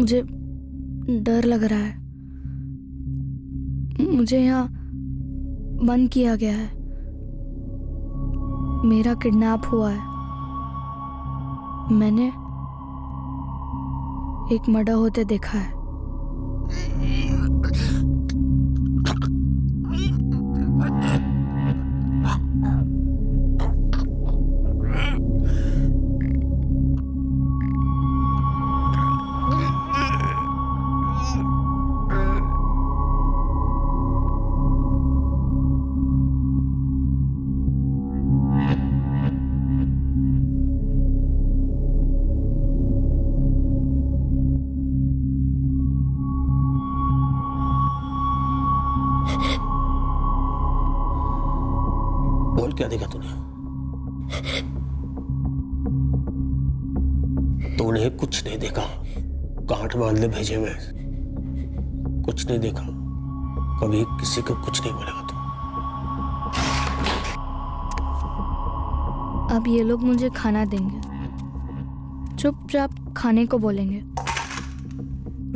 मुझे डर लग रहा है। मुझे यहाँ बंद किया गया है। मेरा किडनैप हुआ है। मैंने एक मर्डर होते देखा है। बोल, क्या देखा तूने? तूने कुछ नहीं देखा। गांठ बांध ले भेजे में कुछ नहीं देखा। कभी किसी को कुछ नहीं बोलेगा तू। अब ये लोग मुझे खाना देंगे, चुपचाप खाने को बोलेंगे,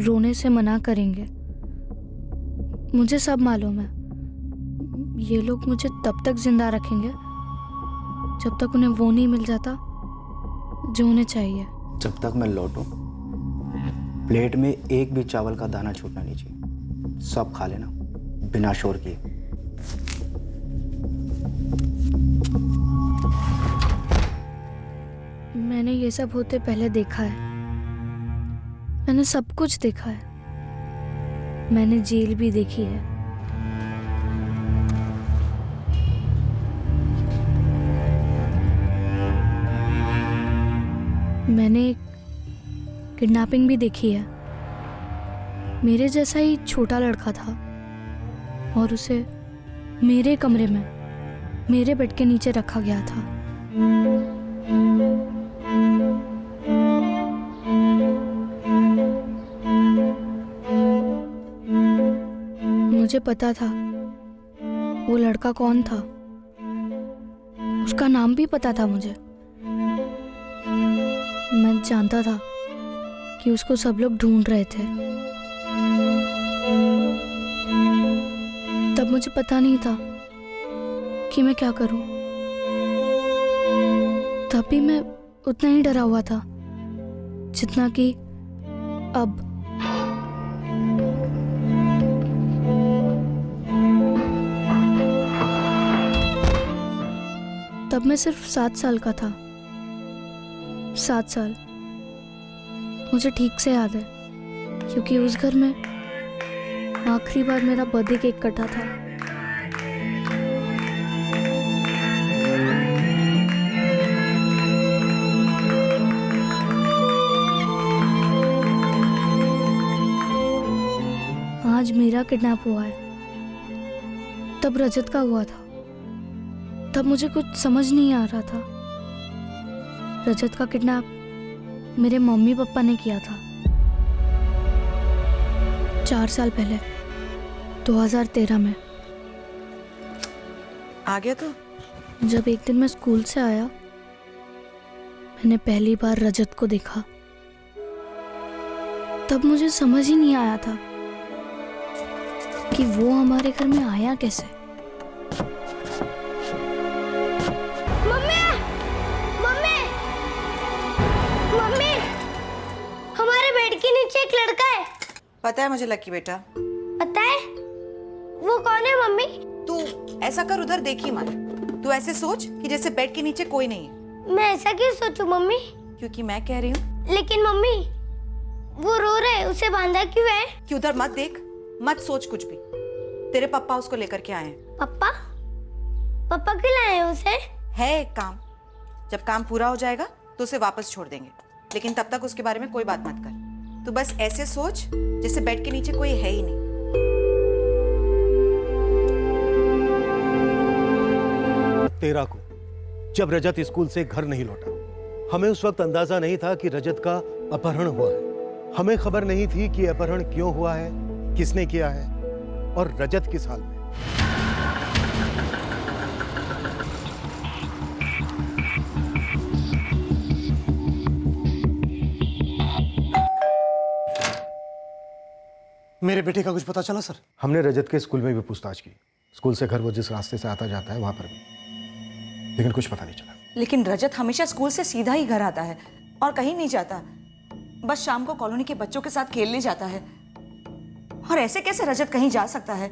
रोने से मना करेंगे। मुझे सब मालूम है। ये लोग मुझे तब तक जिंदा रखेंगे जब तक उन्हें वो नहीं मिल जाता जो उन्हें चाहिए। जब तक मैं लौटूं, प्लेट में एक भी चावल का दाना छूटना नहीं चाहिए। सब खा लेना बिना शोर किए। मैंने ये सब होते पहले देखा है। मैंने सब कुछ देखा है। मैंने जेल भी देखी है। मैंने एक किडनैपिंग भी देखी है। मेरे जैसा ही छोटा लड़का था और उसे मेरे कमरे में मेरे बेड के नीचे रखा गया था। मुझे पता था वो लड़का कौन था। उसका नाम भी पता था मुझे। मैं जानता था कि उसको सब लोग ढूंढ रहे थे। तब मुझे पता नहीं था कि मैं क्या करूं। तब भी मैं उतना ही डरा हुआ था जितना कि अब। तब मैं सिर्फ 7 साल का था। 7 साल मुझे ठीक से याद है, क्योंकि उस घर में आखिरी बार मेरा बर्थडे केक कटा था। आज मेरा किडनैप हुआ है, तब रजत का हुआ था। तब मुझे कुछ समझ नहीं आ रहा था। रजत का किडनैप मेरे मम्मी पापा ने किया था 4 साल पहले, 2013 में। आ गया तो? जब एक दिन मैं स्कूल से आया, मैंने पहली बार रजत को देखा। तब मुझे समझ ही नहीं आया था कि वो हमारे घर में आया कैसे। मम्मी! मम्मी! मम्मी! हमारे बेड के नीचे एक लड़का है। पता है मुझे लकी बेटा। पता है? वो कौन है मम्मी? तू ऐसा कर, उधर देखी मत। तू ऐसे सोच कि जैसे बेड के नीचे कोई नहीं है। मैं ऐसा क्यों सोचूं मम्मी? क्योंकि मैं कह रही हूँ। लेकिन मम्मी, वो रो रहा है, उसे बांधा क्यों है? कि उधर मत देख, मत सोच कुछ भी। तेरे पापा उसको लेकर के आए हैं। पापा? पापा क्यों लाए हैं उसे? है एक काम, जब काम पूरा हो जाएगा तो उसे वापस छोड़ देंगे, लेकिन तब तक उसके बारे में कोई बात मत कर। तू बस ऐसे सोच जैसे बेड के नीचे कोई है ही नहीं। तेरह को जब रजत स्कूल से घर नहीं लौटा, हमें उस वक्त अंदाजा नहीं था कि रजत का अपहरण हुआ है। हमें खबर नहीं थी कि अपहरण क्यों हुआ है, किसने किया है और रजत किस हाल में। मेरे बेटे का कुछ पता चला सर? हमने रजत के स्कूल में भी पूछताछ की, स्कूल से घर वो जिस रास्ते से आता जाता है वहां पर भी, लेकिन कुछ पता नहीं चला। लेकिन रजत हमेशा स्कूल से सीधा ही घर आता है और कहीं नहीं जाता। बस शाम को कॉलोनी के बच्चों के साथ खेलने जाता है। और ऐसे कैसे रजत कहीं जा सकता है?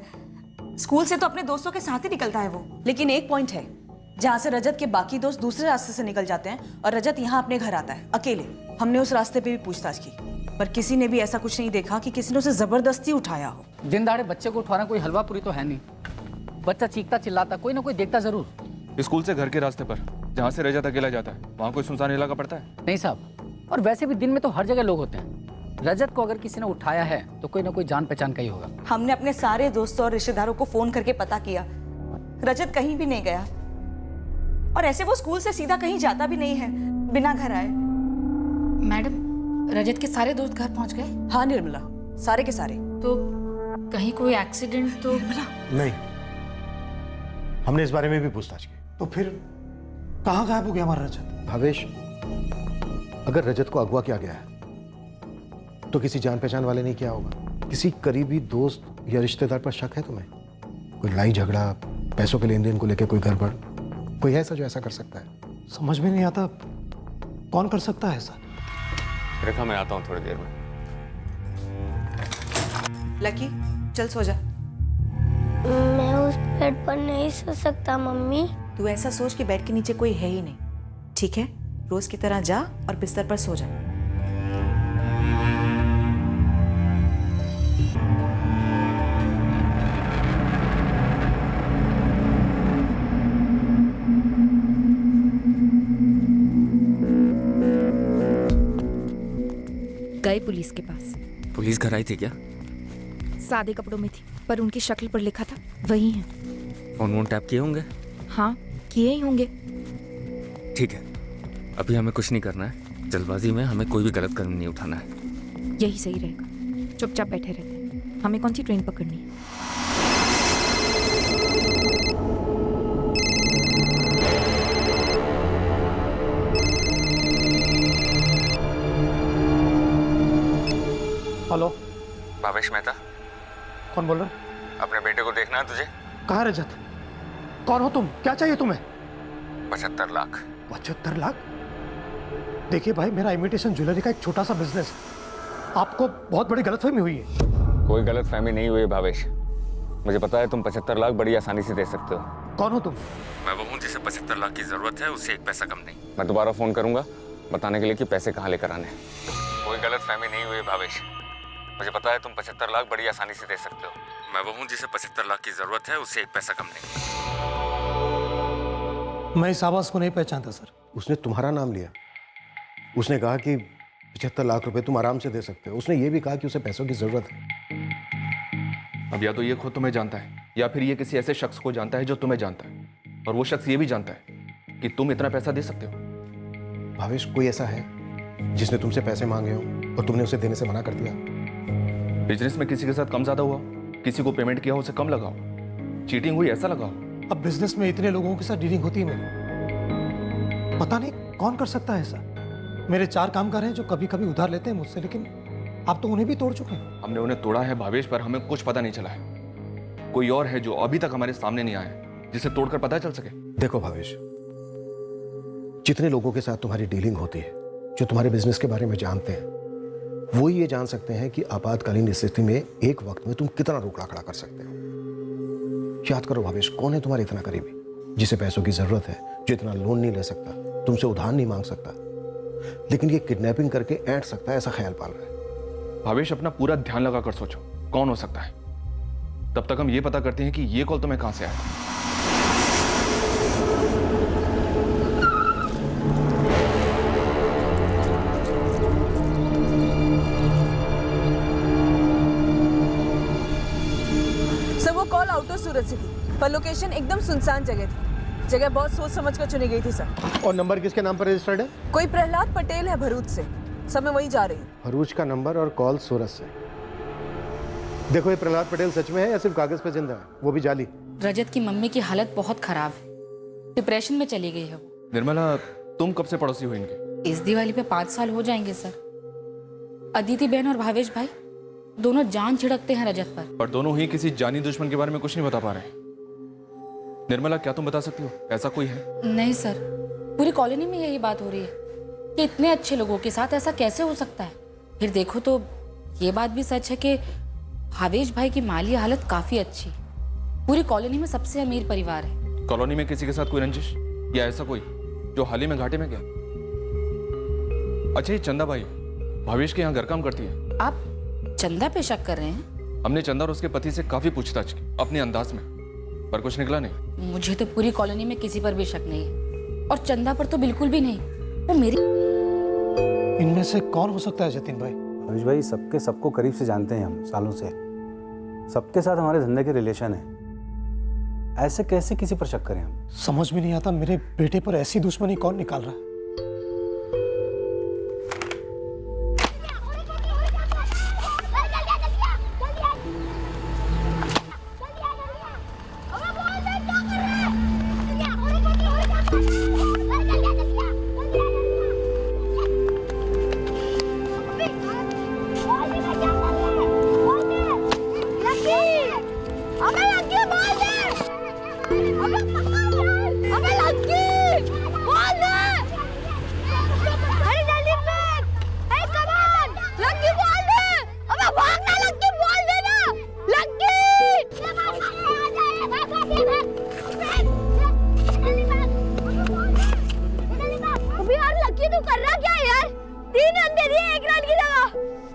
स्कूल से तो अपने दोस्तों के साथ ही निकलता है वो। लेकिन एक पॉइंट है जहाँ से रजत के बाकी दोस्त दूसरे रास्ते से निकल जाते हैं और रजत यहाँ अपने घर आता है अकेले। हमने उस रास्ते पे भी पूछताछ की, पर किसी ने भी ऐसा कुछ नहीं देखा कि किसी ने उसे जबरदस्ती उठाया हो। दिन दहाड़े बच्चे को उठाना कोई हलवा पूरी तो है नहीं। बच्चा चीखता चिल्लाता, कोई ना कोई देखता जरूर। स्कूल से घर के रास्ते पर जहाँ से रजत अकेला जाता है वहाँ कोई सुनसान इलाका पड़ता है? नहीं साहब, और वैसे भी दिन में तो हर जगह लोग होते हैं। रजत को अगर किसी ने उठाया है तो कोई ना कोई जान पहचान का ही होगा। हमने अपने सारे दोस्तों और रिश्तेदारों को फोन करके पता किया, रजत कहीं भी नहीं गया। और ऐसे वो स्कूल से सीधा कहीं जाता भी नहीं है बिना घर आए। मैडम, रजत के सारे दोस्त घर पहुंच गए? हाँ निर्मला, सारे के सारे। तो कहीं कोई एक्सीडेंट तो? नहीं, हमने इस बारे में भी पूछताछ की। तो फिर कहाँ गायब हो गया हमारा रजत? भावेश, अगर रजत को अगवा किया गया है तो किसी जान पहचान वाले ने किया होगा। किसी करीबी दोस्त या रिश्तेदार पर शक है तुम्हें? कोई लड़ाई झगड़ा, पैसों के लेन देन को लेकर कोई गड़बड़, कोई है ऐसा जो ऐसा कर सकता है? समझ में नहीं आता कौन कर सकता है ऐसा। रेखा, मैं आता हूँ थोड़ी देर में। लकी, चल सो जा। मैं उस बेड पर नहीं सो सकता मम्मी। तू ऐसा सोच कि बेड के नीचे कोई है ही नहीं, ठीक है? रोज की तरह जा और बिस्तर पर सो जा। गए पुलिस के पास। पुलिस घर आई थी क्या? सादे कपड़ों में थी, पर उनकी शक्ल पर लिखा था वही है। फोन वोन टैप किए होंगे? हाँ, किए ही होंगे। ठीक है, अभी हमें कुछ नहीं करना है। जल्दबाजी में हमें कोई भी गलत कदम नहीं उठाना है। यही सही रहेगा, चुपचाप बैठे रहते। हमें कौन सी ट्रेन पकड़नी है? हेलो, भावेश मेहता। कौन बोल रहा है? अपने बेटे को देखना है तुझे? कहाँ है रजत? कौन हो तुम? क्या चाहिए तुम्हें? 75 लाख। 75 लाख? देखिए भाई, मेरा इमिटेशन ज्वेलरी का एक छोटा सा बिजनेस है। आपको बहुत बड़ी गलतफहमी हुई है। कोई गलतफहमी नहीं हुई भावेश, मुझे पता है तुम 75 लाख बड़ी आसानी से दे सकते हो। कौन हो तुम? मैं वो हूँ जिसे 75 लाख की जरूरत है, उससे एक पैसा कम नहीं। मैं दोबारा फोन करूंगा बताने के लिए कि पैसे कहाँ लेकर आने। कोई गलतफहमी नहीं हुई भावेश, मुझे पता है तुम 75 लाख बड़ी आसानी से दे सकते हो। मैं वो हूँ जिसे 75 लाख की जरूरत है, उससे एक पैसा कम नहीं। मैं इस आवाज को नहीं पहचानता सर। उसने तुम्हारा नाम लिया। उसने कहा कि 75 लाख रुपए तुम आराम से दे सकते हो। उसने ये भी कहा कि उसे पैसों की जरूरत है। अब या तो ये खुद तुम्हें जानता है या फिर ये किसी ऐसे शख्स को जानता है जो तुम्हें जानता है, और वो शख्स ये भी जानता है कि तुम इतना पैसा दे सकते हो। भावेश, कोई ऐसा है जिसने तुमसे पैसे मांगे हो और तुमने उसे देने से मना कर दिया? बिजनेस में किसी के साथ कम ज्यादा हुआ, किसी को पेमेंट किया उसे कम लगाओ, चीटिंग हुई ऐसा लगाओ। अब बिजनेस में इतने लोगों के साथ डीलिंग होती है मेरी, पता नहीं कौन कर सकता है ऐसा। मेरे 4 कामगार हैं जो कभी कभी उधार लेते हैं मुझसे, लेकिन आप तो उन्हें भी तोड़ चुके हैं। हमने उन्हें तोड़ा है भावेश, पर हमें कुछ पता नहीं चला है। कोई और है जो अभी तक हमारे सामने नहीं आया है, जिसे तोड़कर पता चल सके। देखो भावेश, जितने लोगों के साथ तुम्हारी डीलिंग होती है, जो तुम्हारे बिजनेस के बारे में जानते हैं, वो ये जान सकते हैं कि आपातकालीन स्थिति में एक वक्त में तुम कितना रोकड़ा खड़ा कर सकते हो। याद करो भावेश, कौन है तुम्हारे इतना करीबी जिसे पैसों की जरूरत है, जो इतना लोन नहीं ले सकता, तुमसे उधार नहीं मांग सकता, लेकिन ये किडनैपिंग करके ऐंठ सकता है, ऐसा ख्याल पाल रहा है। भावेश, अपना पूरा ध्यान लगा कर सोचो कौन हो सकता है। तब तक हम ये पता करते हैं कि ये कॉल तुम्हें कहां से आया। सर वो कॉल आउट ऑफ सूरत से थी, पर लोकेशन एकदम सुनसान जगह थी। जगह बहुत सोच समझ कर चुनी गई थी सर। और नंबर किसके नाम पर रजिस्टर्ड है? कोई प्रहलाद पटेल है भरूच से। सब मैं वहीं जा रही हूँ। भरूच का नंबर और कॉल सूरत से। देखो, ये प्रहलाद पटेल सच में है या सिर्फ कागज पे जिंदा है, वो भी जाली? रजत की मम्मी की हालत बहुत खराब है, डिप्रेशन में चली गई है वो। निर्मला, तुम कब से पड़ोसी हो इनके? इस दिवाली पे 5 साल हो जाएंगे सर। अदिति बहन और भावेश भाई दोनों जान छिड़कते हैं रजत पर दोनों ही किसी जानी दुश्मन के बारे में कुछ नहीं बता पा रहे। निर्मला, क्या तुम बता सकती हो ऐसा कोई है? नहीं सर, पूरी कॉलोनी में यही बात हो रही है कि इतने अच्छे लोगों के साथ ऐसा कैसे हो सकता है। फिर देखो तो ये बात भी सच है कि भावेश भाई की माली हालत काफी अच्छी, पूरी कॉलोनी में सबसे अमीर परिवार है। कॉलोनी में किसी के साथ कोई रंजिश या ऐसा कोई जो हाल ही में घाटे में गया? अच्छा, ये चंदा भाई भावेश के यहाँ घर काम करती है। आप चंदा पे शक कर रहे हैं? हमने चंदा और उसके पति से काफी पूछताछ की अपने अंदाज में, पर कुछ निकला नहीं। मुझे तो पूरी कॉलोनी में किसी पर भी शक नहीं है, और चंदा पर तो बिल्कुल भी नहीं। वो मेरी इनमें से कौन हो सकता है जतिन भाई? भावेश भाई सबको करीब से जानते हैं हम सालों से, सबके साथ हमारे धंधे के रिलेशन है, ऐसे कैसे किसी पर शक करें हम? समझ में नहीं आता मेरे बेटे पर ऐसी दुश्मनी कौन निकाल रहा है।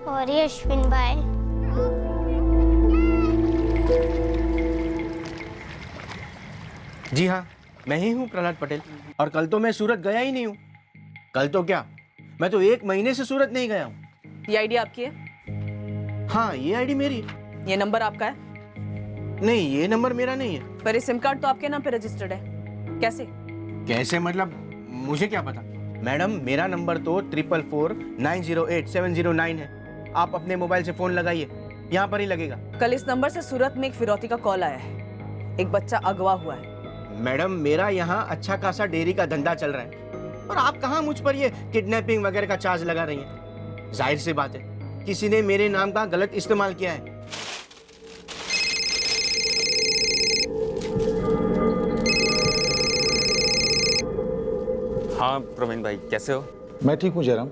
सॉरी अश्विन भाई। जी हाँ, मैं ही हूँ प्रहलाद पटेल। और कल तो मैं सूरत गया ही नहीं हूँ। कल तो क्या, मैं तो 1 महीने से सूरत नहीं गया हूँ। ये आईडी आपकी है? हाँ, ये आईडी मेरी है। ये नंबर आपका है? नहीं, ये नंबर मेरा नहीं है। पर ये सिम कार्ड तो आपके नाम पे रजिस्टर्ड है। कैसे? कैसे मतलब, मुझे क्या पता। मैडम, मेरा नंबर तो 4449087009 है। आप अपने मोबाइल से फोन लगाइए, यहाँ पर ही लगेगा। कल इस नंबर से सूरत में एक फिरौती का कॉल आया है। एक बच्चा अगवा हुआ है। मैडम, मेरा यहाँ अच्छा खासा डेयरी का धंधा चल रहा है, और आप कहाँ मुझ पर ये किडनैपिंग वगैरह का चार्ज लगा रही हैं? जाहिर सी बात है, किसी ने मेरे नाम का गलत इस्तेमाल किया है। हाँ प्रवीण भाई, कैसे हो? मैं ठीक हूँ जयराम,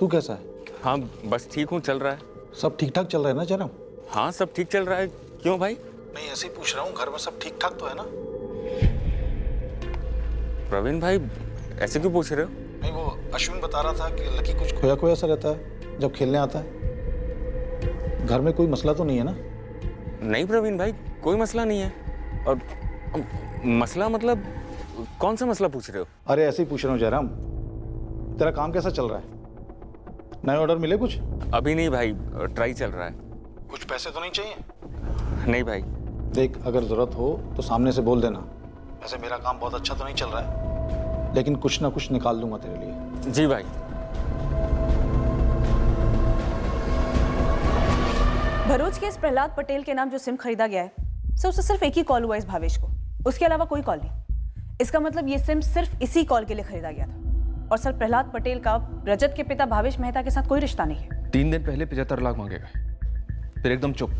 तू कैसा है? हाँ बस ठीक हूँ, चल रहा है। सब ठीक ठाक चल रहा है ना जयराम? हाँ सब ठीक चल रहा है। क्यों भाई? नहीं, ऐसे ही पूछ रहा हूँ, घर में सब ठीक ठाक तो है ना? प्रवीण भाई ऐसे क्यों पूछ रहे हो? नहीं, वो अश्विन बता रहा था कि लकी कुछ खोया खोया सा रहता है जब खेलने आता है। घर में कोई मसला तो नहीं है ना? नहीं प्रवीण भाई, कोई मसला नहीं है। और मसला मतलब कौन सा मसला पूछ रहे हो? अरे ऐसे ही पूछ रहा हूँ जयराम, तेरा काम कैसा चल रहा है? नए ऑर्डर मिले कुछ? अभी नहीं भाई, ट्राई चल रहा है। कुछ पैसे तो नहीं चाहिए? नहीं भाई। देख, अगर जरूरत हो तो सामने से बोल देना। वैसे मेरा काम बहुत अच्छा तो नहीं चल रहा है, लेकिन कुछ ना कुछ निकाल दूंगा तेरे लिए। जी भाई। भरूच के इस प्रहलाद पटेल के नाम जो सिम खरीदा गया है, उससे सिर्फ एक ही कॉल हुआ इस भावेश को, उसके अलावा कोई कॉल नहीं। इसका मतलब ये सिम सिर्फ इसी कॉल के लिए खरीदा गया था। और सर, प्रहलाद पटेल का रजत के पिता भावेश मेहता के साथ कोई रिश्ता नहीं है। 3 दिन पहले 75 लाख मांगे गए, फिर एकदम चुप।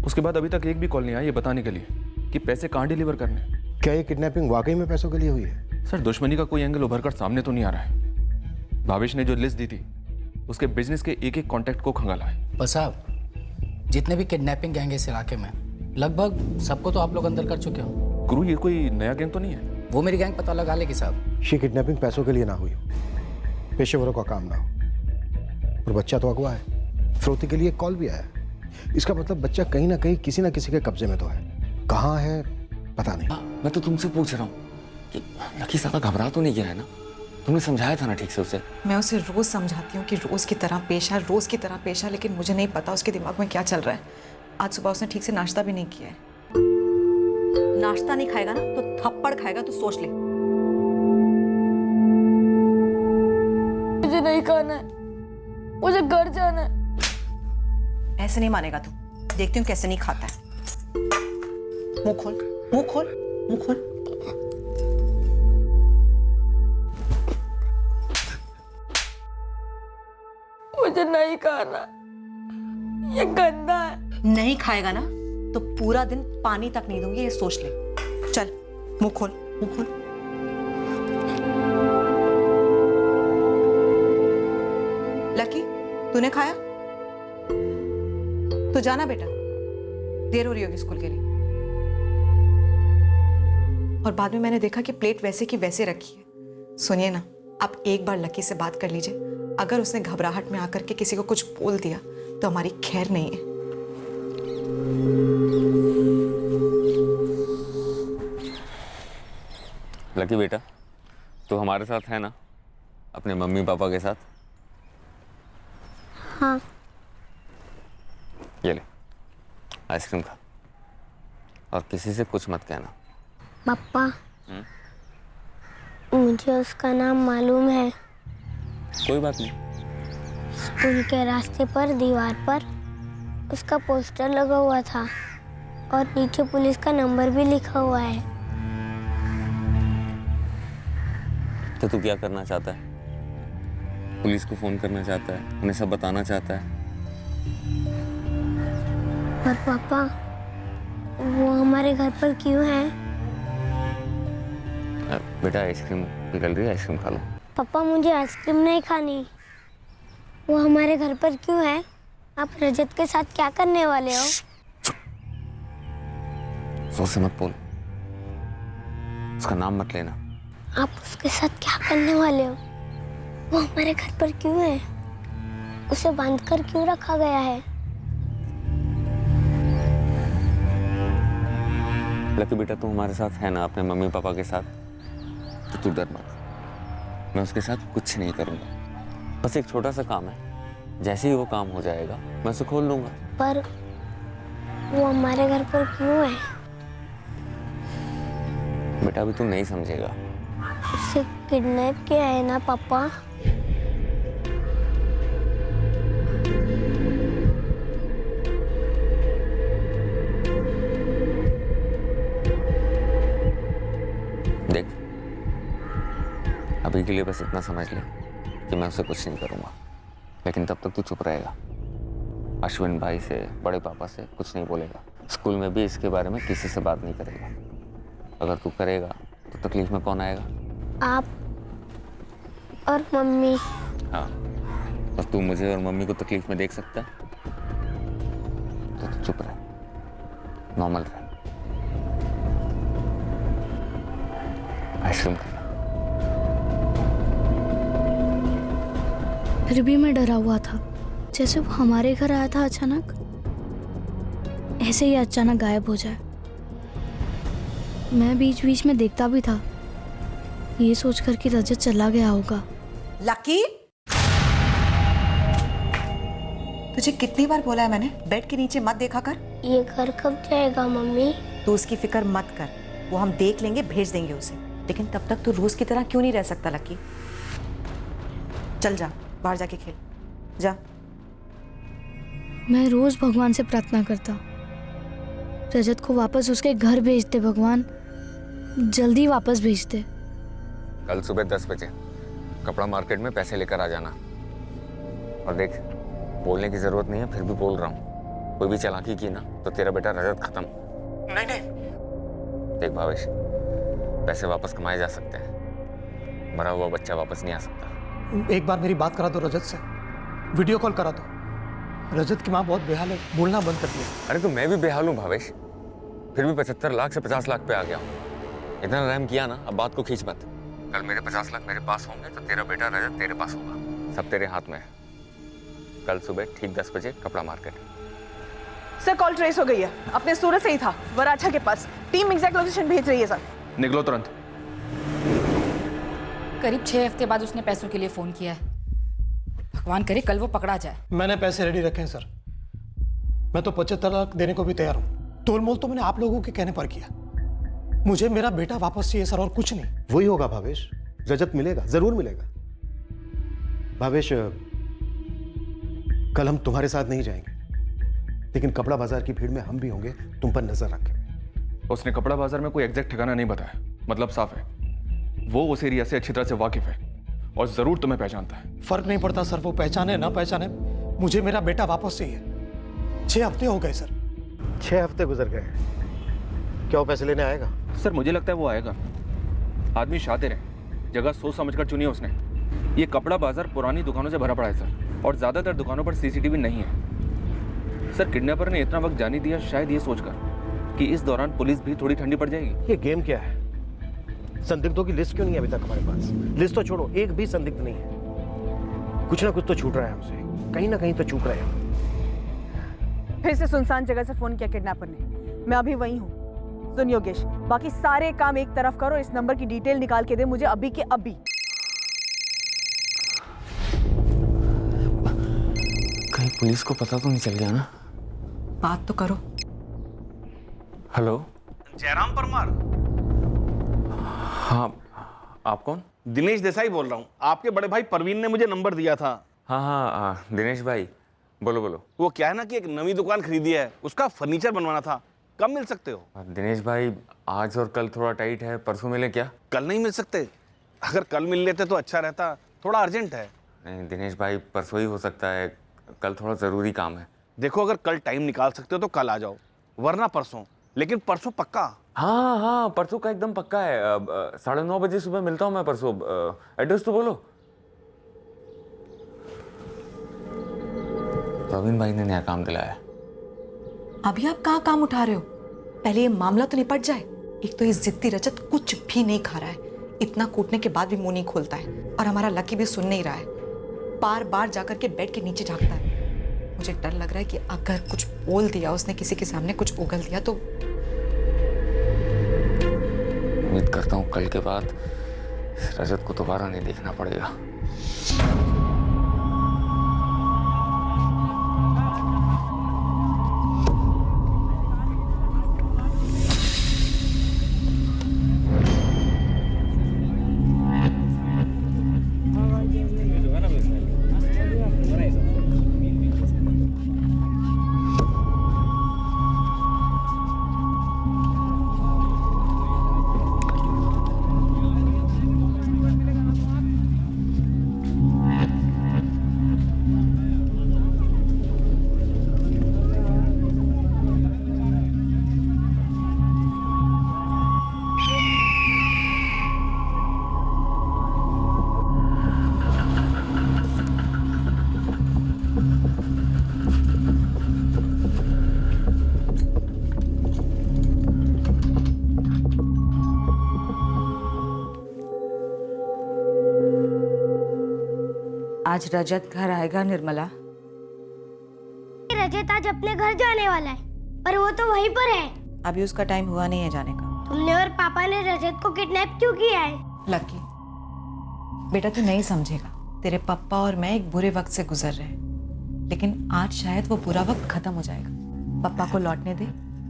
उसके बाद अभी तक एक भी कॉल नहीं आई ये बताने के लिए कि पैसे कहाँ डिलीवर करने। क्या ये किडनैपिंग वाकई में पैसों के लिए हुई है? सर, दुश्मनी का कोई एंगल उभर कर सामने तो नहीं आ रहा है। भावेश ने जो लिस्ट दी थी उसके बिजनेस के एक कॉन्टैक्ट को खंगाला है। बस साहब, जितने भी किडनैपिंग गैंग इस इलाके में, लगभग सबको तो आप लोग अंदर कर चुके हो। गुरु, ये कोई नया गैंग तो नहीं है? वो मेरी गैंग पता लगा लेगी साहब। ये किडनैपिंग पैसों के लिए ना हुई हो, पेशेवरों का काम ना हो। और बच्चा तो अगवा है, फिरौती के लिए कॉल भी आया। इसका मतलब बच्चा कहीं ना कहीं किसी ना किसी के कब्जे में तो है। कहाँ है पता नहीं। मैं तो तुमसे पूछ रहा हूँ कि लकी ज्यादा घबरा तो नहीं गया है ना? तुमने समझाया था ना ठीक से उसे? मैं उसे रोज समझाती हूँ कि रोज की तरह पेश आ, रोज की तरह पेश आ, लेकिन मुझे नहीं पता उसके दिमाग में क्या चल रहा है। आज सुबह उसने ठीक से नाश्ता भी नहीं किया है। नाश्ता नहीं खाएगा ना तो थप्पड़ खाएगा, तो सोच ले। मुझे नहीं खाना है, मुझे घर जाना है। ऐसे नहीं मानेगा तू, देखती हूँ कैसे नहीं खाता है। मुंह खोल, मुंह खोल, मुंह खोल। मुझे नहीं खाना, ये गंदा है। नहीं खाएगा ना तो पूरा दिन पानी तक नहीं दूंगी, ये सोच ले। चल मुंह खोल, मुंह खोल। लकी, तूने खाया? तो जाना बेटा, देर हो रही होगी स्कूल के लिए। और बाद में मैंने देखा कि प्लेट वैसे की वैसे रखी है। सुनिए ना, आप एक बार लकी से बात कर लीजिए। अगर उसने घबराहट में आकर के किसी को कुछ बोल दिया तो हमारी खैर नहीं है। लकी बेटा, तो हमारे साथ है ना, अपने मम्मी पापा के साथ? हाँ। ये ले आइसक्रीम खा, और किसी से कुछ मत कहना। पापा, मुझे उसका नाम मालूम है। कोई बात नहीं। स्कूल के रास्ते पर दीवार पर उसका पोस्टर लगा हुआ था और नीचे पुलिस का नंबर भी लिखा हुआ है। तो तू क्या करना चाहता है? पुलिस को फोन करना चाहता है? उन्हें सब बताना चाहता है? पर पापा, वो हमारे घर पर क्यों है? बेटा आइसक्रीम पिघल रही है, आइसक्रीम खा लो। पापा, मुझे आइसक्रीम नहीं खानी। वो हमारे घर पर क्यों है? आप रजत के साथ क्या करने वाले हो? जोर से मत बोल, उसका नाम मत लेना। आप उसके साथ क्या करने वाले हो? वो हमारे घर पर क्यों है? उसे बांधकर क्यों रखा गया है? लकी बेटा, तू हमारे साथ है ना, अपने मम्मी पापा के साथ, तो तू डर मत। मैं उसके साथ कुछ नहीं करूंगा। बस एक छोटा सा काम है, जैसे ही वो काम हो जाएगा मैं उसे खोल लूंगा। पर वो हमारे घर पर क्यों है? बेटा अभी तू नहीं समझेगा। उसे किडनैप किया है ना पापा? देख, अभी के लिए बस इतना समझ ले कि मैं उसे कुछ नहीं करूंगा, लेकिन तब तक तू चुप रहेगा। अश्विन भाई से, बड़े पापा से कुछ नहीं बोलेगा। स्कूल में भी इसके बारे में किसी से बात नहीं करेगा। अगर तू करेगा तो तकलीफ में कौन आएगा? आप और मम्मी। हाँ, और तू मुझे और मम्मी को तकलीफ में देख सकता है? तो तू चुप रह, नॉर्मल रह। आइसक्रीम खा। फिर भी मैं डरा हुआ था, जैसे वो हमारे घर आया था अचानक, ऐसे ही अचानक गायब हो जाए। मैं बीच बीच में देखता भी था, ये सोचकर कि रजत चला गया होगा। लकी, तुझे कितनी बार बोला है मैंने, बेड के नीचे मत देखा कर। ये घर कब जाएगा मम्मी? तू उसकी फिक्र मत कर, वो हम देख लेंगे, भेज देंगे उसे। लेकिन तब तक तू रोज की तरह क्यों नहीं रह सकता लकी? चल जा, बाहर जाके खेल जा। मैं रोज भगवान से प्रार्थना करता, रजत को वापस उसके घर भेज दे भगवान, जल्दी वापस भेज दे। कल सुबह 10 बजे कपड़ा मार्केट में पैसे लेकर आ जाना। और देख, बोलने की जरूरत नहीं है, फिर भी बोल रहा हूँ, कोई भी चालाकी की ना तो तेरा बेटा रजत खत्म। नहीं नहीं। देख भावेश, पैसे वापस कमाए जा सकते हैं, मरा हुआ बच्चा वापस नहीं आ सकता। एक बार मेरी बात करा दो रजत से, वीडियो कॉल करा दो। रजत की माँ बहुत बेहाल है, बोलना बंद कर दिया। अरे तो मैं भी बेहाल हूँ भावेश, फिर भी 75 लाख से 50 लाख पे आ गया हूँ। इतना रहम किया ना, अब बात को खींच मत। कल मेरे 50 लाख मेरे पास होंगे तो तेरा बेटा रजत तेरे पास होगा। सब तेरे हाथ में है। कल सुबह ठीक 10 बजे कपड़ा मार्केट। सर, कॉल ट्रेस हो गई है, अपने सूरत से ही था, वराछा के पास। टीम एग्जैक्ट लोकेशन भेज रही है सर। निकलो तुरंत। करीब 6 हफ्ते बाद उसने पैसों के लिए फोन किया है। भगवान करे कल वो पकड़ा जाए। मैंने पैसे रेडी रखे हैं सर, मैं तो 75 लाख देने को भी तैयार हूँ। तोल मोल तो मैंने आप लोगों के कहने पर किया। मुझे मेरा बेटा वापस चाहिए सर, और कुछ नहीं। वही होगा भावेश, रजत मिलेगा, जरूर मिलेगा। भावेश, कल हम तुम्हारे साथ नहीं जाएंगे, लेकिन कपड़ा बाजार की भीड़ में हम भी होंगे, तुम पर नजर रखें। उसने कपड़ा बाजार में कोई एग्जैक्ट ठिकाना नहीं बताया, मतलब साफ है वो उस एरिया से अच्छी तरह से वाकिफ है और जरूर तुम्हें पहचानता है। फर्क नहीं पड़ता सर, वो पहचाने ना पहचाने, मुझे मेरा बेटा वापस चाहिए। 6 हफ्ते हो गए सर। 6 हफ्ते गुजर गए, क्या वो पैसे लेने आएगा? सर मुझे लगता है वो आएगा। आदमी शातिर है, जगह सोच समझकर चुनी है उसने। ये कपड़ा बाजार पुरानी दुकानों से भरा पड़ा है सर, और ज़्यादातर दुकानों पर सीसीटीवी नहीं है। सर किडनैपर ने इतना वक्त जाने दिया शायद ये सोचकर कि इस दौरान पुलिस भी थोड़ी ठंडी पड़ जाएगी। ये गेम क्या है? संदिग्धों की लिस्ट क्यों नहीं है अभी तक हमारे पास? लिस्ट तो छोड़ो, एक भी संदिग्ध नहीं है। कुछ ना कुछ तो छूट रहा है हमसे, कहीं ना कहीं तो चूक रहे हैं। फिर से सुनसान जगह से फोन किया किडनैपर ने। मैं अभी वहीं हूँ। सुन योगेश, बाकी सारे काम एक तरफ करो, इस नंबर की डिटेल निकाल के दे मुझे अभी के अभी। कहीं पुलिस को पता तो नहीं चल गया ना? बात तो करो। हेलो, जयराम परमार। हाँ, आप कौन? दिनेश देसाई बोल रहा हूँ। आपके बड़े भाई परवीन ने मुझे नंबर दिया था। हाँ, दिनेश भाई, बोलो बोलो। वो क्या है ना कि एक नई दुकान खरीदी है, उसका फर्नीचर बनवाना था। कब मिल सकते हो? दिनेश भाई, आज और कल थोड़ा टाइट है, परसों मिले क्या? कल नहीं मिल सकते? अगर कल मिल लेते तो अच्छा रहता, थोड़ा अर्जेंट है। नहीं दिनेश भाई, परसों ही हो सकता है, कल थोड़ा ज़रूरी काम है। देखो, अगर कल टाइम निकाल सकते हो तो कल आ जाओ, वरना परसों। लेकिन परसों पक्का? हाँ, परसों का एकदम पक्का है। 9:30 बजे सुबह मिलता हूँ मैं परसों। एड्रेस तो बोलो। प्रवीण भाई ने नया काम दिलाया। अभी आप कहाँ काम उठा रहे हो? पहले ये मामला तो निपट जाए। एक तो ये जिद्दी रजत कुछ भी नहीं खा रहा है, इतना कूटने के बाद भी मुंह नहीं खोलता है, और हमारा लकी भी सुन नहीं रहा है, बार बार जाकर के बेड के नीचे झांकता है। मुझे डर लग रहा है कि अगर कुछ बोल दिया उसने, किसी के सामने कुछ उगल दिया तो। उम्मीद करता हूँ कल के बाद रजत को दोबारा नहीं देखना पड़ेगा। आज रजत घर आएगा निर्मला? रजत आज अपने घर जाने वाला है, पर वो तो वहीं पर है। अभी उसका टाइम हुआ नहीं है जाने का। तुमने और पापा ने रजत को किडनैप क्यों किया है? लकी बेटा, तू नहीं समझेगा। तेरे पापा और मैं एक बुरे वक्त से गुजर रहे हैं, लेकिन आज शायद वो बुरा वक्त खत्म हो जाएगा। पापा को लौटने दे,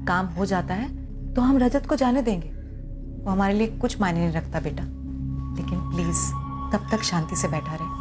काम हो जाता है तो हम रजत को जाने देंगे। वो हमारे लिए कुछ मायने नहीं रखता बेटा, लेकिन प्लीज तब तक शांति से बैठा रहे।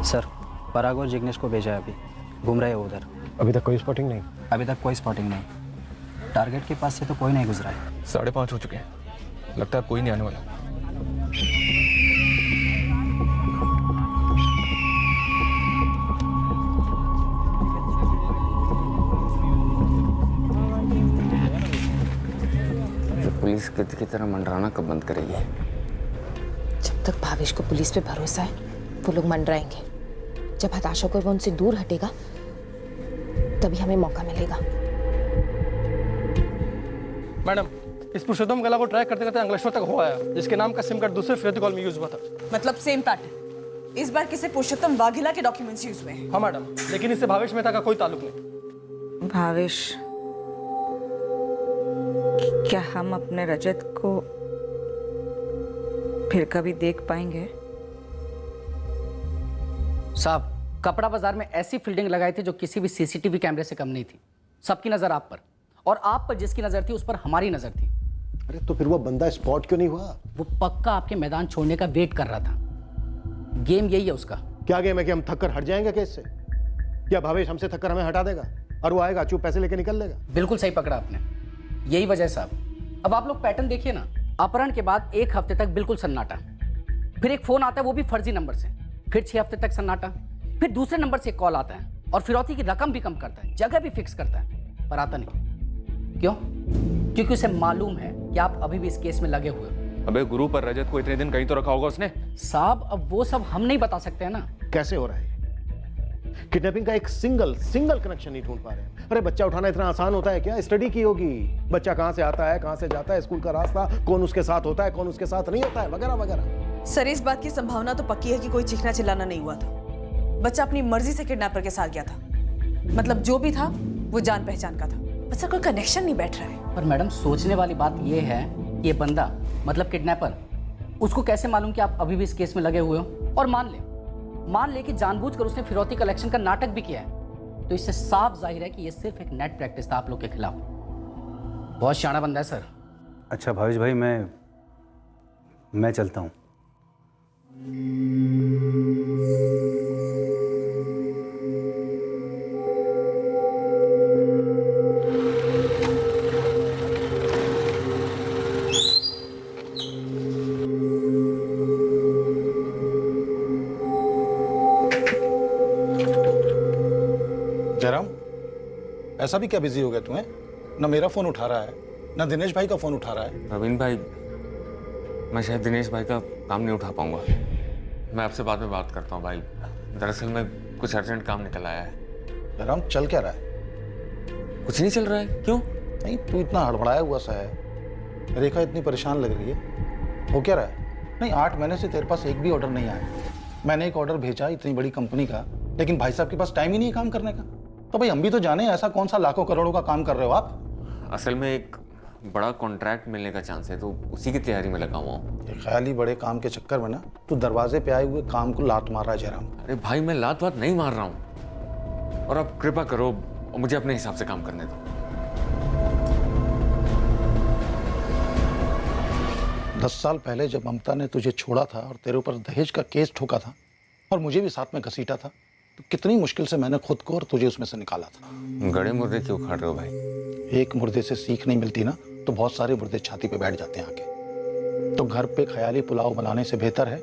सर, पराग और जिग्नेश को भेजा है, अभी घूम रहे हैं उधर। अभी तक कोई स्पॉटिंग नहीं? अभी तक कोई स्पॉटिंग नहीं। टारगेट के पास से तो कोई नहीं गुजरा है। 5:30 हो चुके हैं, लगता है कोई नहीं आने वाला। पुलिस कित की तरह मंडराना कब बंद करेगी? जब तक भावेश को पुलिस पे भरोसा है वो लोग मंडराएंगे। जब हताशा को वो उनसे दूर हटेगा तभी हमें मौका मिलेगा। मैडम, इस पुरुषोत्तम गला को ट्रैक करते करते अंकलेश्वर तक हो आया, जिसके नाम का सिम कार्ड दूसरे फिरौती कॉल में यूज हुआ था। मतलब सेम पैटर्न। इस बार किसी पुरुषोत्तम वाघेला के डॉक्यूमेंट्स यूज हुए हैं। हाँ मैडम, लेकिन इससे भावेश मेहता का कोई ताल्लुक नहीं। भावेश, क्या हम अपने रजत को फिर कभी देख पाएंगे? साहब, कपड़ा बाजार में ऐसी फील्डिंग लगाई थी जो किसी भी सीसीटीवी कैमरे से कम नहीं थी। सबकी नजर आप पर, और आप पर जिसकी नजर थी उस पर हमारी नजर थी। अरे तो फिर वो बंदा स्पॉट क्यों नहीं हुआ? वो पक्का आपके मैदान छोड़ने का वेट कर रहा था। गेम यही है उसका। क्या गेम है कि हम थक कर हट जाएंगे केस से? क्या भावेश हमसे थक कर हमें हटा देगा और वो आएगा चुप पैसे लेके निकल लेगा? बिल्कुल सही पकड़ा आपने, यही वजह है साहब। अब आप लोग पैटर्न देखिए ना, अपहरण के बाद 1 हफ्ते तक बिल्कुल सन्नाटा, फिर एक फोन आता है वो भी फर्जी नंबर से, फिर 6 हफ्ते तक सन्नाटा, फिर दूसरे नंबर से एक कॉल आता है और फिरौती की रकम भी कम करता है, जगह भी फिक्स करता है, पर आता नहीं। क्यों? क्योंकि उसे मालूम है कि आप अभी भी इस केस में लगे हुए हो। अबे गुरु, पर रजत को इतने दिन कहीं तो रखा होगा उसने। साहब, अब वो सब हम नहीं बता सकते हैं ना। कैसे हो रहा है? किडनैपिंग का एक सिंगल कनेक्शन नहीं ढूंढ पा रहे हैं। अरे बच्चा उठाना इतना आसान होता है क्या? स्टडी की होगी, बच्चा कहां से आता है, कहां से जाता है, स्कूल का रास्ता, कौन उसके साथ होता है, कौन उसके साथ नहीं होता है, वगैरह वगैरह। सर, इस बात की संभावना तो पक्की है कि कोई चीखना चिल्लाना नहीं हुआ था। बच्चा अपनी मर्जी से किडनैपर के साथ गया था। मतलब जो भी था वो जान पहचान का था। बस सर, कोई कनेक्शन नहीं बैठ रहा है। पर मैडम, सोचने वाली बात यह है कि ये बंदा, मतलब किडनैपर, उसको कैसे मालूम कि आप अभी भी इस केस में लगे हुए हो? और मान ले कि जानबूझकर उसने फिरौती कलेक्शन का नाटक भी किया है, तो इससे साफ जाहिर है कि ये सिर्फ एक नेट प्रैक्टिस था आप लोग के खिलाफ। बहुत शाना बंदा है सर। अच्छा भावेश भाई, मैं चलता हूँ। जयराम, ऐसा भी क्या बिजी हो गया तुम्हें? ना मेरा फोन उठा रहा है, ना दिनेश भाई का फोन उठा रहा है। रवीन भाई, मैं शायद दिनेश भाई का काम नहीं उठा पाऊंगा। मैं आपसे बाद में बात करता हूँ भाई। दरअसल में कुछ अर्जेंट काम निकल आया है। जयराम, चल क्या रहा है? कुछ नहीं चल रहा है। क्यों? नहीं, तू इतना हड़बड़ाया हुआ सा है, रेखा इतनी परेशान लग रही है। हो क्या रहा है? नहीं, 8 महीने से तेरे पास एक भी ऑर्डर नहीं आया। मैंने एक ऑर्डर भेजा इतनी बड़ी कंपनी का, लेकिन भाई साहब के पास टाइम ही नहीं है काम करने का। तो भाई हम भी तो जाने ऐसा कौन सा लाखों करोड़ों का काम कर रहे हो आप? असल में एक बड़ा कॉन्ट्रैक्ट मिलने का चांस है, तो उसी की तैयारी में लगा हुआ हूँ। ये ख्याली बड़े काम के चक्कर में ना तू दरवाजे पे आए हुए काम को लात मार रहा है जयराम। अरे भाई, मैं लात वात नहीं मार रहा हूँ, और आप कृपा करो और मुझे अपने हिसाब से काम करने दो। 10 साल पहले जब ममता ने तुझे छोड़ा था और तेरे ऊपर दहेज का केस ठोका था और मुझे भी साथ में घसीटा था, तो कितनी मुश्किल से मैंने खुद को और तुझे उसमें से निकाला था। गड़े मुर्दे क्यों उखाड़ रहे हो भाई? एक मुर्दे से सीख नहीं मिलती ना, तो बहुत सारे मुर्दे छाती पे बैठ जाते हैं आके। तो घर पे ख्याली पुलाव बनाने से बेहतर है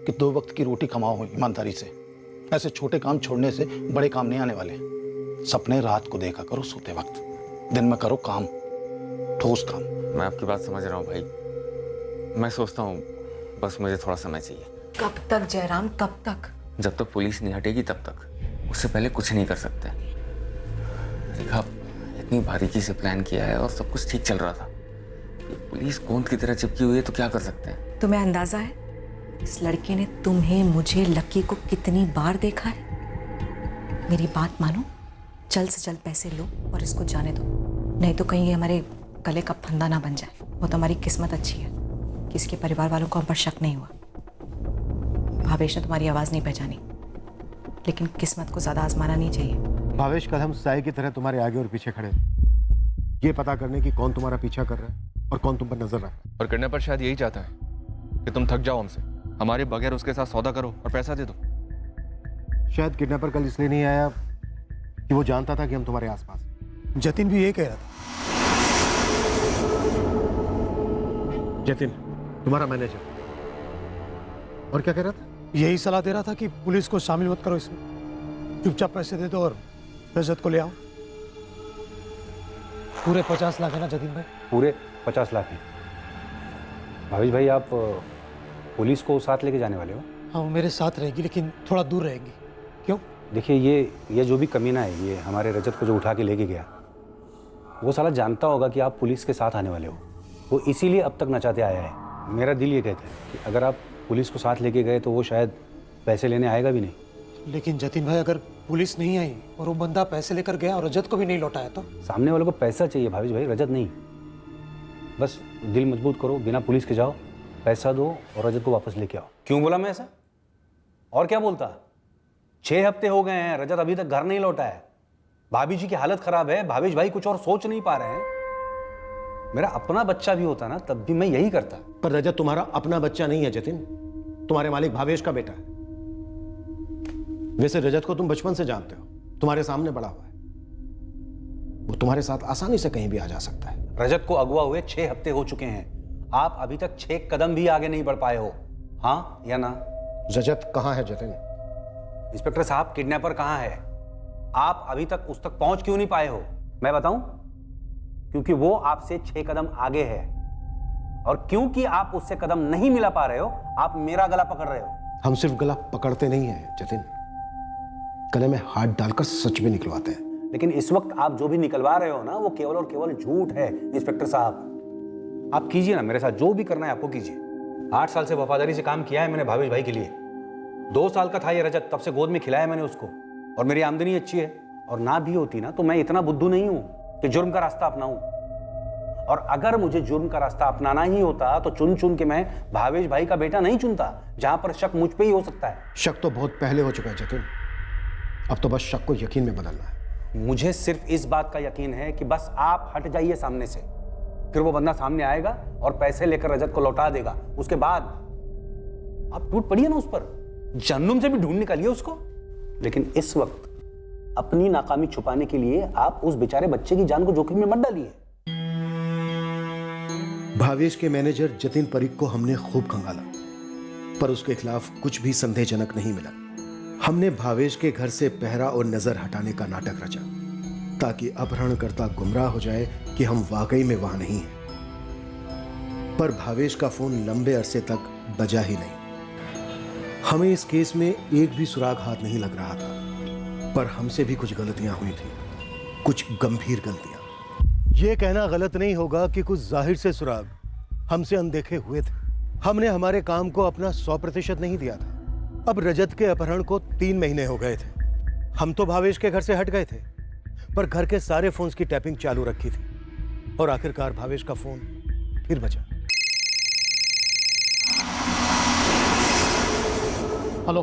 कि 2 वक्त की रोटी कमाओ ईमानदारी से। ऐसे छोटे काम छोड़ने से बड़े काम नहीं आने वाले। सपने रात को देखा करो सोते वक्त, दिन में करो काम, ठोस काम। मैं आपकी बात समझ रहा हूँ भाई, मैं सोचता हूँ, बस मुझे थोड़ा समय चाहिए। कब तक जयराम, कब तक? जब तक पुलिस नहीं हटेगी तब तक। उससे पहले कुछ नहीं कर सकते। रेखा, इतनी बारीकी से प्लान किया है और सब कुछ ठीक चल रहा था। ये पुलिस गोंद की तरह चिपकी हुई है, तो क्या कर सकते हैं? तुम्हें अंदाजा है इस लड़के ने तुम्हें, मुझे, लक्की को कितनी बार देखा है? मेरी बात मानो, जल्द से जल्द पैसे लो और इसको जाने दो, नहीं तो कहीं ये हमारे गले का फंदा ना बन जाए। वो तो हमारी किस्मत अच्छी है कि इसके परिवार वालों को हम पर शक नहीं हुआ। भावेश ने तुम्हारी आवाज़ नहीं पहचानी, लेकिन किस्मत को ज़्यादा आजमाना नहीं चाहिए। भावेश कल हम साय की तरह तुम्हारे आगे और पीछे खड़े, ये पता करने की कौन तुम्हारा पीछा कर रहा है और कौन तुम पर नजर रख रहा है। और किडनैपर शायद यही चाहता है कि तुम थक जाओ हमसे, हमारे बगैर उसके साथ सौदा करो और पैसा दे दो। शायद किडनैपर कल इसलिए नहीं आया कि वो जानता था कि हम तुम्हारे आसपास हैं। जतिन भी ये कह रहा था। जतिन तुम्हारा मैनेजर, और क्या कह रहा था? यही सलाह दे रहा था कि पुलिस को शामिल मत करो इसमें, चुपचाप पैसे दे दो और रजत को ले आओ। पूरे 50 लाख है ना जतिन भाई? पूरे 50 लाख हैं। भावेश भाई, आप पुलिस को साथ लेके जाने वाले हो? हाँ, वो मेरे साथ रहेगी, लेकिन थोड़ा दूर रहेगी। क्यों? देखिए, ये जो भी कमीना है, ये हमारे रजत को जो उठा के लेके गया, वो साला जानता होगा कि आप पुलिस के साथ आने वाले हो। वो इसीलिए अब तक नचाते आया है। मेरा दिल ये कहता है कि अगर आप पुलिस को साथ लेके गए तो वो शायद पैसे लेने आएगा भी नहीं। लेकिन जतिन भाई, अगर पुलिस नहीं आई और वो बंदा पैसे लेकर गया और रजत को भी नहीं लौटाया तो? सामने वालों को पैसा चाहिए भावेश भाई, रजत नहीं। बस दिल मजबूत करो, बिना पुलिस के जाओ, पैसा दो और रजत को वापस लेके आओ। क्यों बोला मैं ऐसा? और क्या बोलता? 6 हफ्ते हो गए हैं, रजत अभी तक घर नहीं लौटा है। भाभी जी की हालत खराब है, भावेश भाई कुछ और सोच नहीं पा रहे हैं। मेरा अपना बच्चा भी होता ना तब भी मैं यही करता। पर रजत तुम्हारा अपना बच्चा नहीं है जतिन, तुम्हारे मालिक भावेश का बेटा है। वैसे रजत को तुम बचपन से जानते हो, तुम्हारे सामने बड़ा हुआ है, वो तुम्हारे साथ आसानी से कहीं भी आ जा सकता है। रजत को अगवा हुए 6 हफ्ते हो चुके हैं, आप अभी तक 6 कदम भी आगे नहीं बढ़ पाए हो, हाँ या ना? रजत कहाँ है जतिन? इंस्पेक्टर साहब, किडनैपर कहाँ है? आप अभी तक उस तक पहुंच क्यों नहीं पाए हो? मैं बताऊं? क्योंकि वो आपसे 6 कदम आगे है, और क्योंकि आप उससे कदम नहीं मिला पा रहे हो, आप मेरा गला पकड़ रहे हो। हम सिर्फ गला पकड़ते नहीं हैं जतिन, गले में हाथ डालकर सच भी निकलवाते हैं। लेकिन इस वक्त आप जो भी निकलवा रहे हो ना, वो केवल और केवल झूठ है। इंस्पेक्टर साहब, आप कीजिए ना मेरे साथ, जो भी करना है आपको कीजिए। 8 साल से वफादारी से काम किया है मैंने भावेश भाई के लिए। 2 साल का था ये रजत, तब से गोद में खिलाया मैंने उसको, और मेरी आमदनी अच्छी है। और ना भी होती ना तो मैं इतना बुद्धू नहीं हूं कि जुर्म का रास्ता अपनाऊं। और अगर मुझे जुर्म का रास्ता अपनाना ही होता तो चुन चुन के मैं भावेश भाई का बेटा नहीं चुनता, जहां पर शक मुझ पे ही हो सकता है। शक तो बहुत पहले हो चुका है जतिन, अब तो बस शक को यकीन में बदलना है। मुझे सिर्फ इस बात का यकीन है कि बस आप हट जाइए सामने से, फिर वो बंदा सामने आएगा और पैसे लेकर रजत को लौटा देगा। उसके बाद आप टूट पड़िए ना उस पर, जहन्नुम से भी ढूंढ निकालिए उसको। लेकिन इस वक्त अपनी नाकामी छुपाने के लिए आप उस बेचारे बच्चे की जान को जोखिम में मत डालिए। भावेश के मैनेजर जतिन परीख को हमने खूब खंगाला, पर उसके खिलाफ कुछ भी संदेहजनक नहीं मिला। हमने भावेश के घर से पहरा और नजर हटाने का नाटक रचा, ताकि अपहरणकर्ता गुमराह हो जाए कि हम वाकई में वहां नहीं हैं। पर भावेश का फोन लंबे अरसे तक बजा ही नहीं। हमें इस केस में एक भी सुराग हाथ नहीं लग रहा था, पर हमसे भी कुछ गलतियां हुई थी, कुछ गंभीर गलतियां। यह कहना गलत नहीं होगा कि कुछ जाहिर से सुराग हमसे अनदेखे हुए थे। हमने हमारे काम को अपना 100% नहीं दिया था। अब रजत के अपहरण को 3 महीने हो गए थे। हम तो भावेश के घर से हट गए थे, पर घर के सारे फोन्स की टैपिंग चालू रखी थी, और आखिरकार भावेश का फोन फिर बजा। हेलो।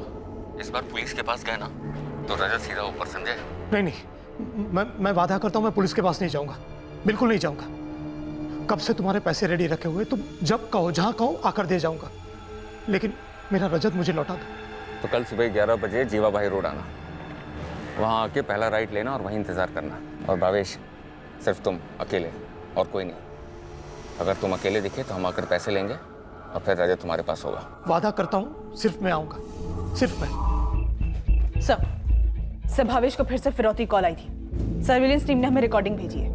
इस बार पुलिस के पास गए ना तो रजत सीधा ऊपर, समझे? नहीं, मैं वादा करता हूं मैं पुलिस के पास नहीं जाऊंगा, बिल्कुल नहीं जाऊंगा। कब से तुम्हारे पैसे रेडी रखे हुए, तुम जब कहो जहां कहो आकर दे जाऊंगा, लेकिन मेरा रजत मुझे लौटा दो। तो कल सुबह 11 बजे जीवा भाई रोड आना, वहाँ आके पहला राइट लेना और वहीं इंतज़ार करना। और भावेश, सिर्फ तुम अकेले, और कोई नहीं। अगर तुम अकेले दिखे तो हम आकर पैसे लेंगे और फिर रजत तुम्हारे पास होगा। वादा करता हूँ सिर्फ मैं आऊँगा, सिर्फ मैं। सर भावेश को फिर से फिरौती कॉल आई थी। सर्विलेंस टीम ने हमें रिकॉर्डिंग भेजी है,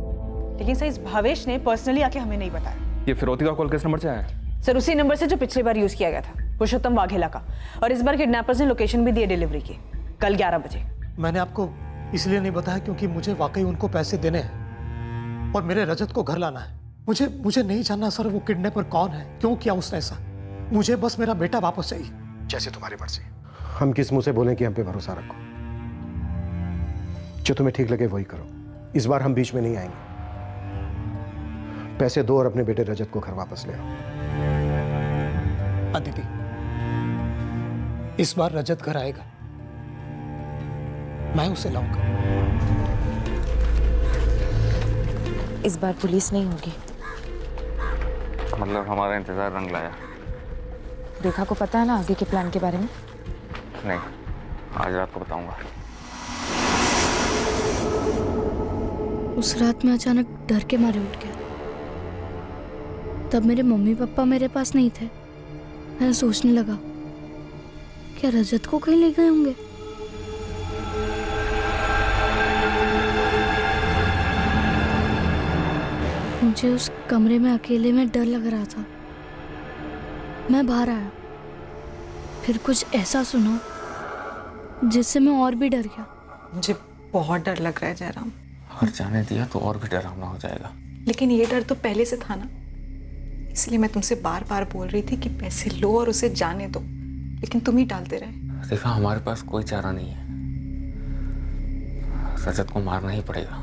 लेकिन सर इस भावेश ने पर्सनली आके हमें नहीं बताया। ये फिरौती का कॉल किस नंबर से आया? सर उसी नंबर से जो पिछली बार यूज किया गया था, पुरुषोत्तम वाघेला का। और इस बार किडनैपर्स ने लोकेशन भी दी है डिलीवरी की, कल 11 बजे। मैंने आपको इसलिए नहीं बताया क्योंकि मुझे वाकई उनको पैसे देने हैं और मेरे रजत को घर लाना है। मुझे नहीं जानना सर वो किडनैपर कौन है, क्यों किया उसने ऐसा। मुझे बस मेरा बेटा वापस चाहिए। जैसे तुम्हारी मर्जी। हम किस मुंह से बोलें कि हम पे भरोसा रखो? जो तुम्हें ठीक लगे वही करो। इस बार हम बीच में नहीं आएंगे। पैसे दो और अपने बेटे रजत को घर वापस ले आओ। अदिति, इस बार रजत घर आएगा, मैं उसे लाऊंगा। इस बार पुलिस नहीं होगी। मतलब हमारा इंतजार रंग लाया? रेखा को पता है ना आगे के प्लान के बारे में? नहीं, आज रात को बताऊंगा। उस रात में अचानक डर के मारे उठ गया। तब मेरे मम्मी पापा मेरे पास नहीं थे। मैं सोचने लगा, क्या रजत को कहीं ले गए होंगे? मुझे उस कमरे में अकेले में डर लग रहा था। मैं बाहर आया, फिर कुछ ऐसा सुना जिससे मैं और भी डर गया। मुझे बहुत डर लग रहा है जयराम। और जाने दिया तो और भी डरावना हो जाएगा। लेकिन ये डर तो पहले से था ना, इसलिए मैं तुमसे बार बार बोल रही थी कि पैसे लो और उसे जाने दो, लेकिन तुम ही टालते रहे। देखा, हमारे पास कोई चारा नहीं है। रजत को मारना ही पड़ेगा।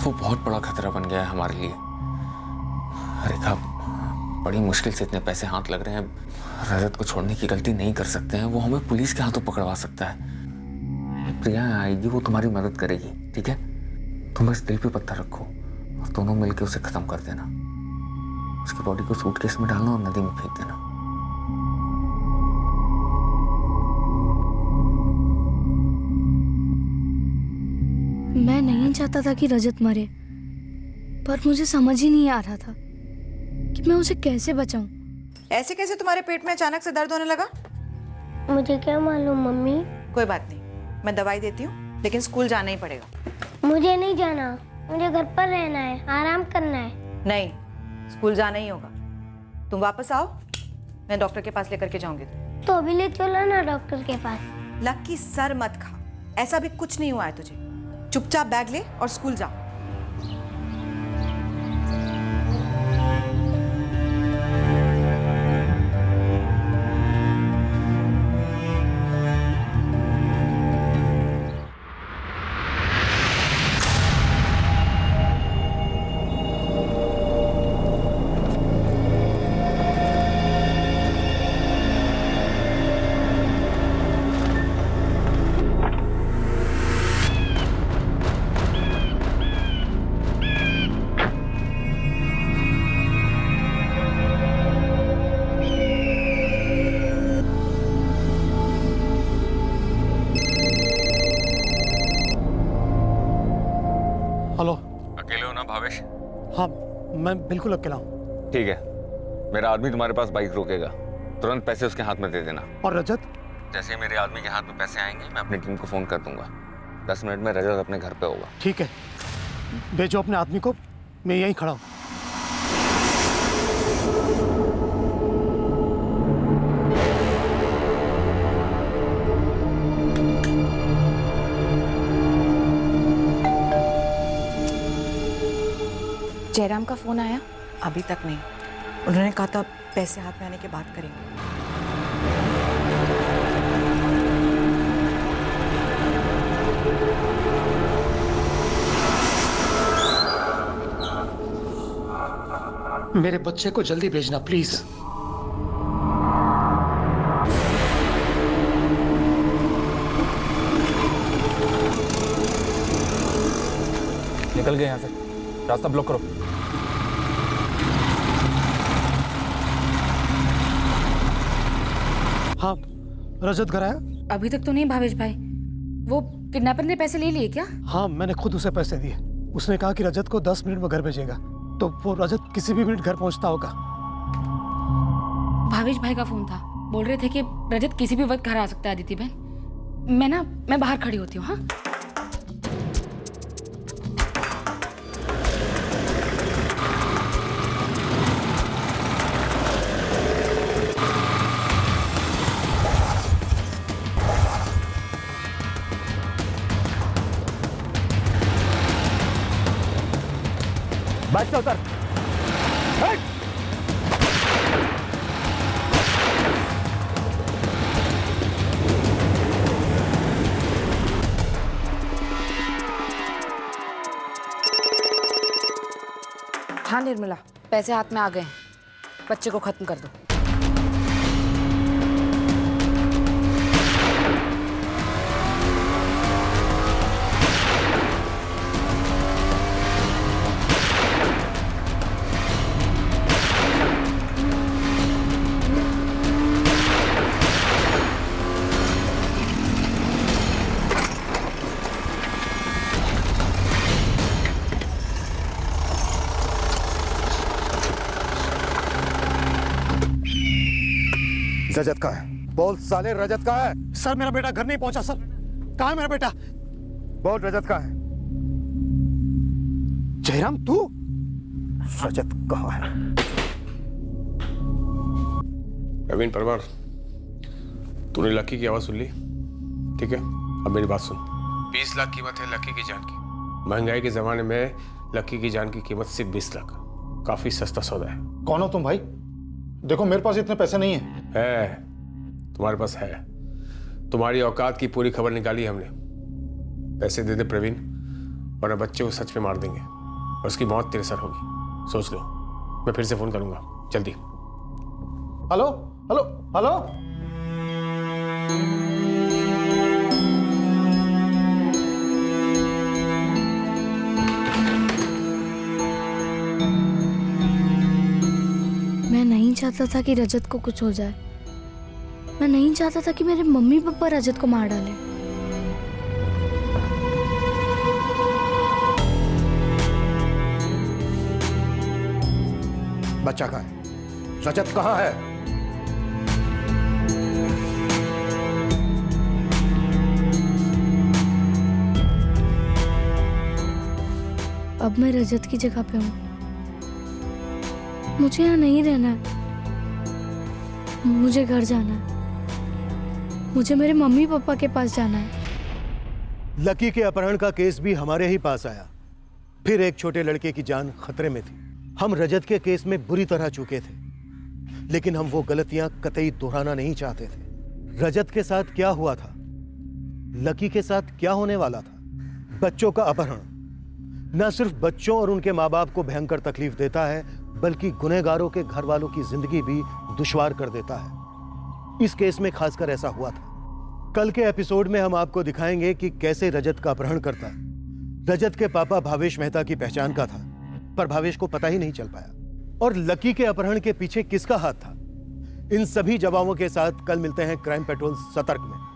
वो बहुत बड़ा खतरा बन गया है हमारे लिए। रेखा, बड़ी मुश्किल से इतने पैसे हाथ लग रहे हैं। रजत को छोड़ने की गलती नहीं कर सकते हैं, वो हमें पुलिस के हाथों पकड़वा सकता है। प्रिया आएगी, वो तुम्हारी मदद करेगी, ठीक है? तुम बस दिल पे पत्थर रखो और दोनों मिलकर उसे खत्म कर देना। उसकी बॉडी को सूटकेस में डालना और नदी में फेंक देना। मैं नहीं चाहता था कि रजत मरे, पर मुझे समझ ही नहीं आ रहा था कि मैं उसे कैसे बचाऊं। ऐसे कैसे तुम्हारे पेट में अचानक से दर्द होने लगा? मुझे क्या मालूम मम्मी। कोई बात नहीं, मैं दवाई देती हूँ, लेकिन स्कूल जाना ही पड़ेगा। मुझे नहीं जाना, मुझे घर पर रहना है, आराम करना है। नहीं, स्कूल जाना ही होगा। तुम वापस आओ, मैं डॉक्टर के पास लेकर के जाऊंगी। तो अभी ले चलो ना डॉक्टर के पास। लकी सर मत खा, ऐसा भी कुछ नहीं हुआ है तुझे। चुपचाप बैग ले और स्कूल जा। हेलो। अकेले हो ना भावेश? हाँ, मैं बिल्कुल अकेला हूँ। ठीक है, मेरा आदमी तुम्हारे पास बाइक रोकेगा, तुरंत पैसे उसके हाथ में दे देना। और रजत? जैसे ही मेरे आदमी के हाथ में पैसे आएंगे, मैं अपनी टीम को फोन कर दूंगा। 10 मिनट में रजत अपने घर पे होगा। ठीक है, भेजो अपने आदमी को, मैं यहीं खड़ा हूँ। जयराम का फोन आया? अभी तक नहीं। उन्होंने कहा था पैसे हाथ में आने के बाद करेंगे। मेरे बच्चे को जल्दी भेजना प्लीज। निकल गए यहाँ से, रास्ता ब्लॉक करो। हाँ, रजत घर आया? अभी तक तो नहीं भावेश भाई। वो किडनैपर ने पैसे ले लिए क्या? हाँ, मैंने खुद उसे पैसे दिए। उसने कहा कि रजत को 10 मिनट में घर भेजेगा, तो वो रजत किसी भी मिनट घर पहुंचता होगा। भावेश भाई का फोन था, बोल रहे थे कि रजत किसी भी वक्त घर आ सकता है। अदिति बहन, मैं बाहर खड़ी होती हूँ। हाँ, बाइक से उतर। हाँ निर्मला, पैसे हाथ में आ गए हैं, बच्चे को खत्म कर दो। रजत कहाँ है? बोल साले, रजत कहाँ है? सर, मेरा बेटा घर नहीं पहुंचा सर। कहाँ है मेरा बेटा? बोल, रजत कहाँ है? जयराम, तू? रजत कहाँ है? प्रवीण परमार, तूने लकी की आवाज सुन ली? ठीक है, अब मेरी बात सुन। 20 लाख कीमत है लकी की जान की। महंगाई के जमाने में लकी की जान की कीमत सिर्फ 20 लाख। काफी सस्ता सौदा है। कौन हो तुम भाई? देखो, मेरे पास इतने पैसे नहीं है, तुम्हारे पास है। तुम्हारी औकात की पूरी खबर निकाली हमने। पैसे दे दे प्रवीण, वरना बच्चे को सच में मार देंगे और उसकी मौत तेरे सर होगी। सोच लो। मैं फिर से फोन करूंगा, जल्दी। Hello hello hello. मैं नहीं चाहता था कि रजत को कुछ हो जाए। मैं नहीं चाहता था कि मेरे मम्मी पापा रजत को मार डालें। बच्चा कहाँ है? रजत कहाँ है? अब मैं रजत की जगह पे हूँ। मुझे यहाँ नहीं रहना है। मुझे घर जाना है। मुझे मेरे मम्मी पापा के पास जाना है। लकी के अपहरण का केस भी हमारे ही पास आया। फिर एक छोटे लड़के की जान खतरे में थी। हम रजत के केस में बुरी तरह चूके थे, लेकिन हम वो गलतियां कतई दोहराना नहीं चाहते थे। रजत के साथ क्या हुआ था, लकी के साथ क्या होने वाला था। बच्चों का अपहरण न सिर्फ बच्चों और उनके माँ बाप को भयंकर तकलीफ देता है, बल्कि गुनहगारों के घर वालों की जिंदगी भी दुश्वार कर देता है। इस केस में खासकर ऐसा हुआ था। कल के एपिसोड में हम आपको दिखाएंगे कि कैसे रजत का अपहरण करता है। रजत के पापा भावेश मेहता की पहचान का था, पर भावेश को पता ही नहीं चल पाया। और लकी के अपहरण के पीछे किसका हाथ था, इन सभी जवाबों के साथ कल मिलते हैं क्राइम पेट्रोल सतर्क में।